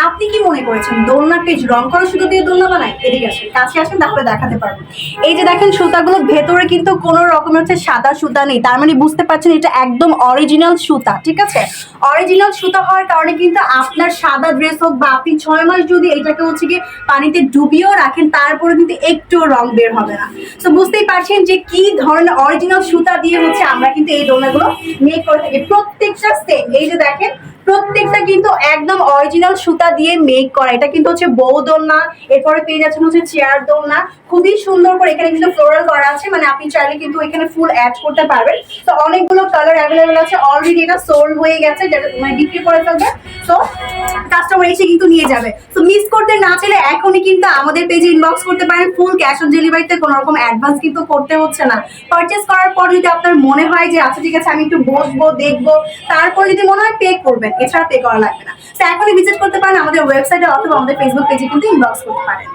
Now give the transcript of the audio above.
আপনি কি মনে করেছেন দোলনা পেজ রং করা সুতো দিয়ে দোলনা বানায়? এদিকে আসেন, কাছে আসেন, তাহলে দেখাতে পারবো। এই যে দেখেন সুতাগুলো ভেতরে কিন্তু কোনো রকমের হচ্ছে সাদা সুতা নেই, তার মানে বুঝতে পারছেন এটা একদম অরিজিনাল সুতা। ঠিক আছে, অরিজিনাল সুতা হওয়ার কারণে কিন্তু আপনার সাদা ড্রেস হোক বা আপনি 6 মাস যদি এটাকে হচ্ছে গিয়ে পানিতে ডুবিয়েও রাখেন তারপরে কিন্তু একটু রং বের হবে না। তো বুঝতেই পারছেন যে কি ধরনের অরিজিনাল সুতা দিয়ে হচ্ছে আমরা কিন্তু এই দোলনাগুলো মেক করে থাকি। প্রত্যেকটা সেম, এই যে দেখেন প্রত্যেকটা কিন্তু একদম অরিজিনাল সুতা দিয়ে মেক করা। এটা কিন্তু হচ্ছে বউ দোলনা, এরপরে পেয়ে যাচ্ছেন হচ্ছে চেয়ার দোলনা। খুবই সুন্দর করে এখানে কিন্তু ফ্লোরাল করা আছে, মানে আপনি চাইলে কিন্তু এখানে ফুল অ্যাড করতে পারবেন। তো অনেকগুলো কালার অ্যাভেলেবেল আছে, অলরেডি এটা সোল্ড হয়ে গেছে, যেটা মানে বিক্রি করে ফেলবে। তো কাস্টমার এসে কিন্তু নিয়ে যাবে। তো মিস করতে না চাইলে এখনই কিন্তু আমাদের পেজে ইনবক্স করতে পারেন। ফুল ক্যাশ অন ডেলিভারিতে কোনো রকম অ্যাডভান্স কিন্তু করতে হচ্ছে না। পারচেস করার পর যদি আপনার মনে হয় যে আচ্ছা ঠিক আছে আমি একটু বসবো দেখবো, তারপর যদি মনে হয় পে করবেন, এছাড়া পে করা লাগবে না। তো এখনই ভিজিট করতে পারেন আমাদের ওয়েবসাইটে অথবা আমাদের ফেসবুক পেজে কিন্তু ইনবক্স করতে পারেন।